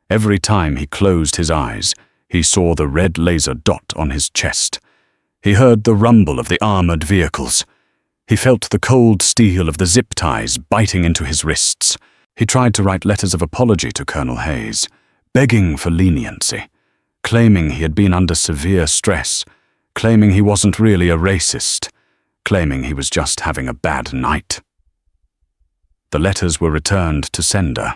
Every time he closed his eyes, he saw the red laser dot on his chest. He heard the rumble of the armored vehicles. He felt the cold steel of the zip ties biting into his wrists. He tried to write letters of apology to Colonel Hayes, begging for leniency, claiming he had been under severe stress, claiming he wasn't really a racist, claiming he was just having a bad night. The letters were returned to sender,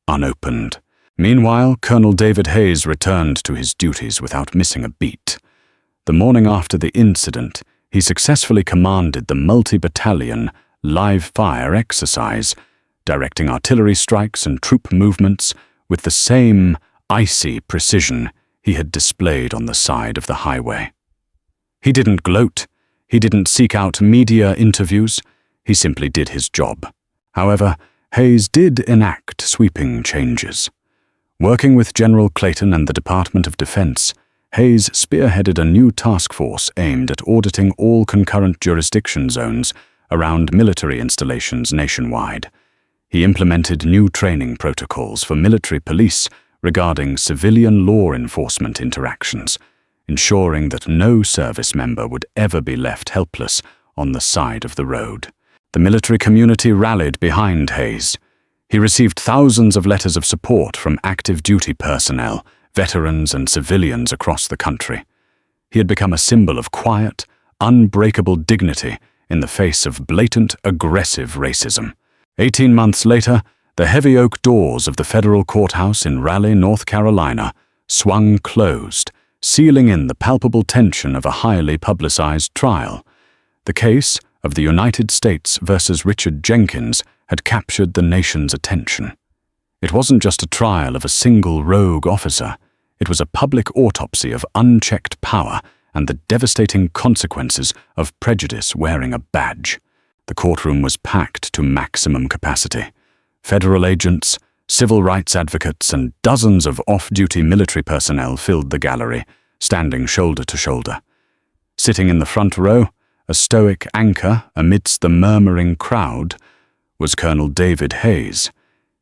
unopened. Meanwhile, Colonel David Hayes returned to his duties without missing a beat. The morning after the incident, he successfully commanded the multi-battalion live-fire exercise, directing artillery strikes and troop movements with the same icy precision he had displayed on the side of the highway. He didn't gloat. He didn't seek out media interviews. He simply did his job. However, Hayes did enact sweeping changes. Working with General Clayton and the Department of Defense, Hayes spearheaded a new task force aimed at auditing all concurrent jurisdiction zones around military installations nationwide. He implemented new training protocols for military police regarding civilian law enforcement interactions, ensuring that no service member would ever be left helpless on the side of the road. The military community rallied behind Hayes. He received thousands of letters of support from active duty personnel, veterans and civilians across the country. He had become a symbol of quiet, unbreakable dignity in the face of blatant, aggressive racism. 18 months later, the heavy oak doors of the federal courthouse in Raleigh, North Carolina, swung closed, sealing in the palpable tension of a highly publicized trial. The case of the United States versus Richard Jenkins had captured the nation's attention. It wasn't just a trial of a single rogue officer. It was a public autopsy of unchecked power and the devastating consequences of prejudice wearing a badge. The courtroom was packed to maximum capacity. Federal agents, civil rights advocates, and dozens of off-duty military personnel filled the gallery, standing shoulder to shoulder. Sitting in the front row, a stoic anchor amidst the murmuring crowd, was Colonel David Hayes.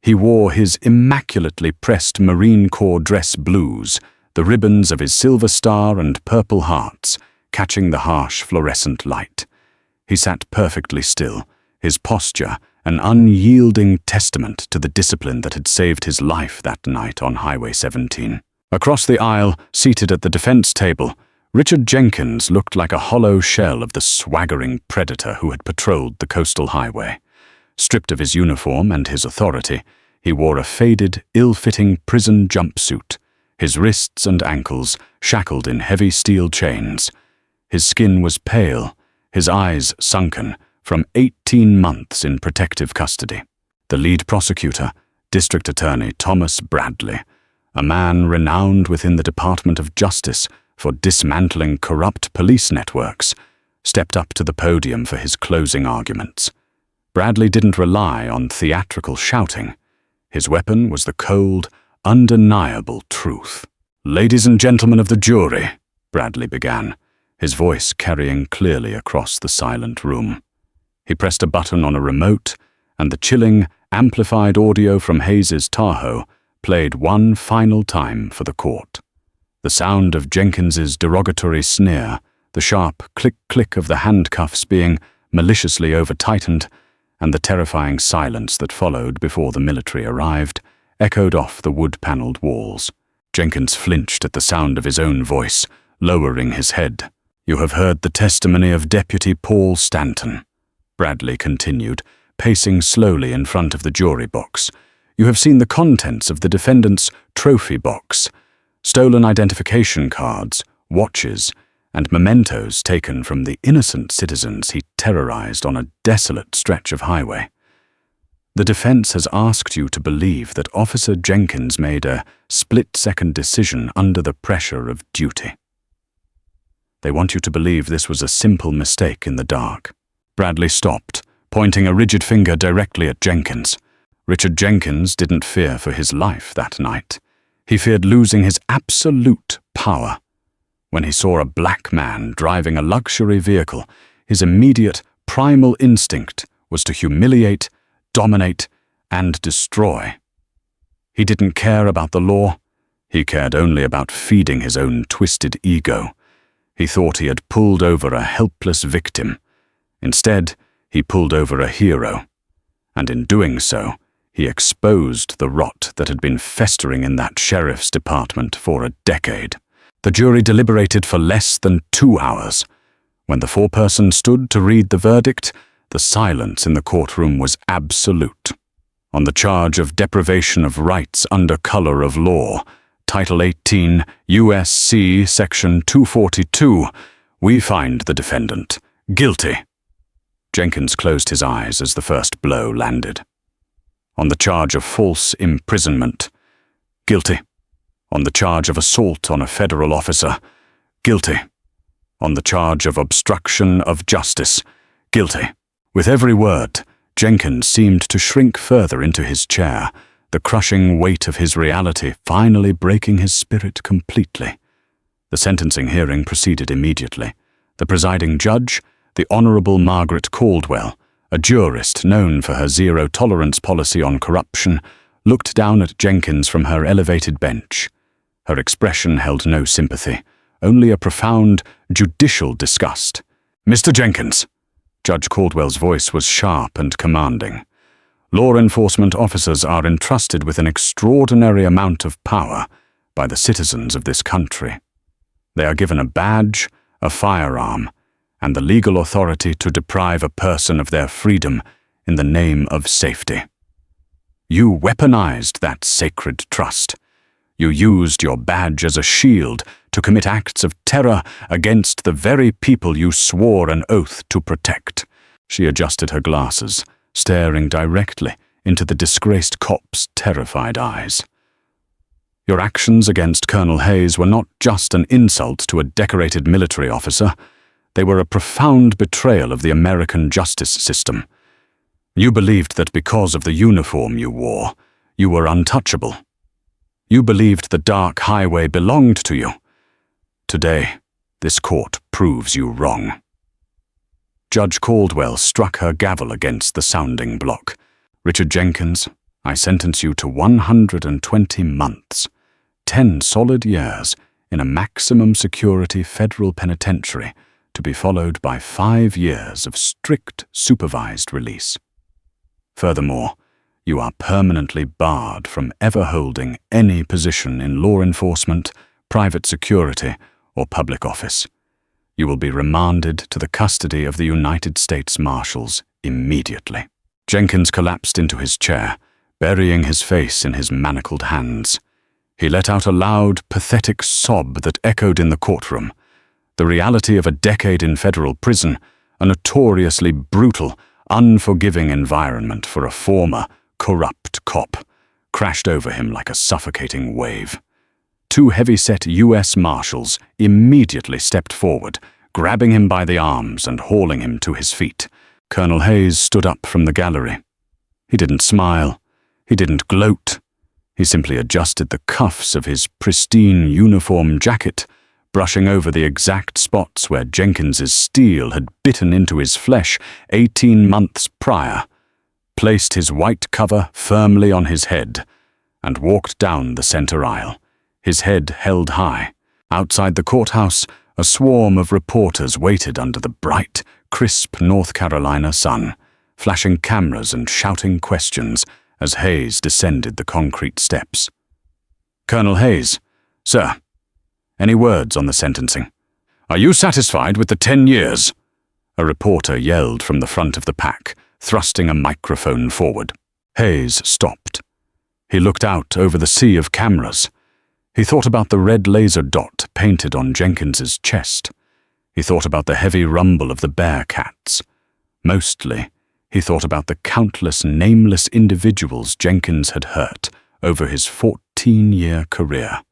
He wore his immaculately pressed Marine Corps dress blues, the ribbons of his silver star and purple hearts catching the harsh fluorescent light. He sat perfectly still, his posture an unyielding testament to the discipline that had saved his life that night on Highway 17. Across the aisle, seated at the defense table, Richard Jenkins looked like a hollow shell of the swaggering predator who had patrolled the coastal highway. Stripped of his uniform and his authority, he wore a faded, ill-fitting prison jumpsuit, his wrists and ankles shackled in heavy steel chains. His skin was pale, his eyes sunken from 18 months in protective custody. The lead prosecutor, District Attorney Thomas Bradley, a man renowned within the Department of Justice for dismantling corrupt police networks, stepped up to the podium for his closing arguments. Bradley didn't rely on theatrical shouting. His weapon was the cold, undeniable truth. "Ladies and gentlemen of the jury," Bradley began, his voice carrying clearly across the silent room. He pressed a button on a remote, and the chilling, amplified audio from Hayes's Tahoe played one final time for the court. The sound of Jenkins's derogatory sneer, the sharp click-click of the handcuffs being maliciously over-tightened, and the terrifying silence that followed before the military arrived, echoed off the wood-paneled walls. Jenkins flinched at the sound of his own voice, lowering his head. "You have heard the testimony of Deputy Paul Stanton," Bradley continued, pacing slowly in front of the jury box. "You have seen the contents of the defendant's trophy box, stolen identification cards, watches, and mementos taken from the innocent citizens he terrorized on a desolate stretch of highway. The defense has asked you to believe that Officer Jenkins made a split-second decision under the pressure of duty. They want you to believe this was a simple mistake in the dark." Bradley stopped, pointing a rigid finger directly at Jenkins. Richard Jenkins didn't fear for his life that night. He feared losing his absolute power. When he saw a black man driving a luxury vehicle, his immediate, primal instinct was to humiliate, dominate, and destroy. He didn't care about the law. He cared only about feeding his own twisted ego. He thought he had pulled over a helpless victim. Instead, he pulled over a hero. And in doing so, he exposed the rot that had been festering in that sheriff's department for a decade. The jury deliberated for less than 2 hours. When the foreperson stood to read the verdict, the silence in the courtroom was absolute. On the charge of deprivation of rights under color of law, Title 18, U.S.C. Section 242, we find the defendant guilty. Jenkins closed his eyes as the first blow landed. On the charge of false imprisonment, guilty. On the charge of assault on a federal officer, guilty. On the charge of obstruction of justice, guilty. With every word, Jenkins seemed to shrink further into his chair, the crushing weight of his reality finally breaking his spirit completely. The sentencing hearing proceeded immediately. The presiding judge, the Honorable Margaret Caldwell, a jurist known for her zero-tolerance policy on corruption, looked down at Jenkins from her elevated bench. Her expression held no sympathy, only a profound, judicial disgust. "Mr. Jenkins," Judge Caldwell's voice was sharp and commanding. "Law enforcement officers are entrusted with an extraordinary amount of power by the citizens of this country. They are given a badge, a firearm, and the legal authority to deprive a person of their freedom in the name of safety. You weaponized that sacred trust. You used your badge as a shield to commit acts of terror against the very people you swore an oath to protect." She adjusted her glasses, staring directly into the disgraced cop's terrified eyes. "Your actions against Colonel Hayes were not just an insult to a decorated military officer. They were a profound betrayal of the American justice system. You believed that because of the uniform you wore, you were untouchable. You believed the dark highway belonged to you. Today, this court proves you wrong." Judge Caldwell struck her gavel against the sounding block. "Richard Jenkins, I sentence you to 120 months, 10 solid years in a maximum security federal penitentiary, to be followed by 5 years of strict supervised release. Furthermore, you are permanently barred from ever holding any position in law enforcement, private security, or public office. You will be remanded to the custody of the United States Marshals immediately." Jenkins collapsed into his chair, burying his face in his manacled hands. He let out a loud, pathetic sob that echoed in the courtroom. The reality of a decade in federal prison, a notoriously brutal, unforgiving environment for a former, corrupt cop, crashed over him like a suffocating wave. 2 heavy-set U.S. Marshals immediately stepped forward, grabbing him by the arms and hauling him to his feet. Colonel Hayes stood up from the gallery. He didn't smile. He didn't gloat. He simply adjusted the cuffs of his pristine uniform jacket, brushing over the exact spots where Jenkins's steel had bitten into his flesh 18 months prior, placed his white cover firmly on his head, and walked down the center aisle, his head held high. Outside the courthouse, a swarm of reporters waited under the bright, crisp North Carolina sun, flashing cameras and shouting questions as Hayes descended the concrete steps. "Colonel Hayes, sir, any words on the sentencing?" "Are you satisfied with the 10 years?" A reporter yelled from the front of the pack, thrusting a microphone forward. Hayes stopped. He looked out over the sea of cameras. He thought about the red laser dot painted on Jenkins's chest. He thought about the heavy rumble of the Bearcats. Mostly, he thought about the countless nameless individuals Jenkins had hurt over his 14-year career.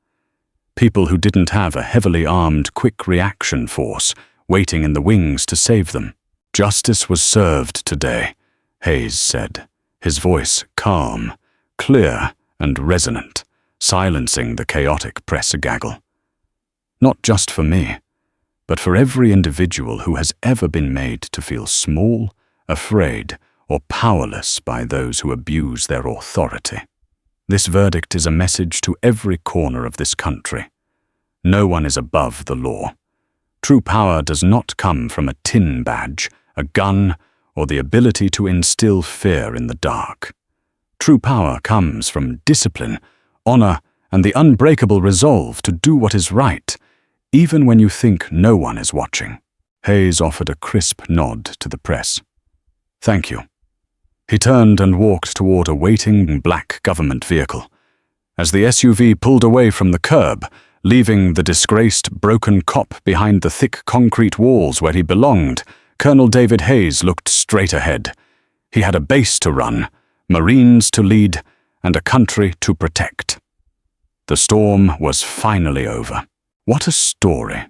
People who didn't have a heavily armed quick reaction force waiting in the wings to save them. "Justice was served today," Hayes said, his voice calm, clear and resonant, silencing the chaotic press gaggle. "Not just for me, but for every individual who has ever been made to feel small, afraid, or powerless by those who abuse their authority. This verdict is a message to every corner of this country. No one is above the law. True power does not come from a tin badge, a gun, or the ability to instill fear in the dark. True power comes from discipline, honor, and the unbreakable resolve to do what is right, even when you think no one is watching." Hayes offered a crisp nod to the press. "Thank you." He turned and walked toward a waiting black government vehicle. As the SUV pulled away from the curb, leaving the disgraced, broken cop behind the thick concrete walls where he belonged, Colonel David Hayes looked straight ahead. He had a base to run, Marines to lead, and a country to protect. The storm was finally over. What a story.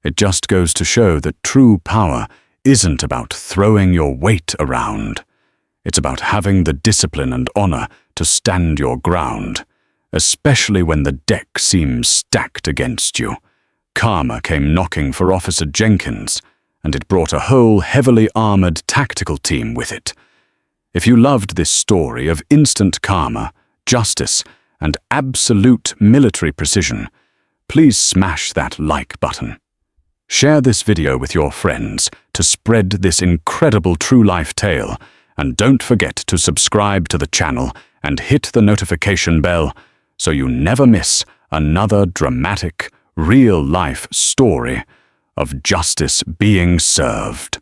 It just goes to show that true power isn't about throwing your weight around. It's about having the discipline and honor to stand your ground, especially when the deck seems stacked against you. Karma came knocking for Officer Jenkins, and it brought a whole heavily armored tactical team with it. If you loved this story of instant karma, justice, and absolute military precision, please smash that like button. Share this video with your friends to spread this incredible true-life tale, and don't forget to subscribe to the channel and hit the notification bell so you never miss another dramatic, real-life story of justice being served.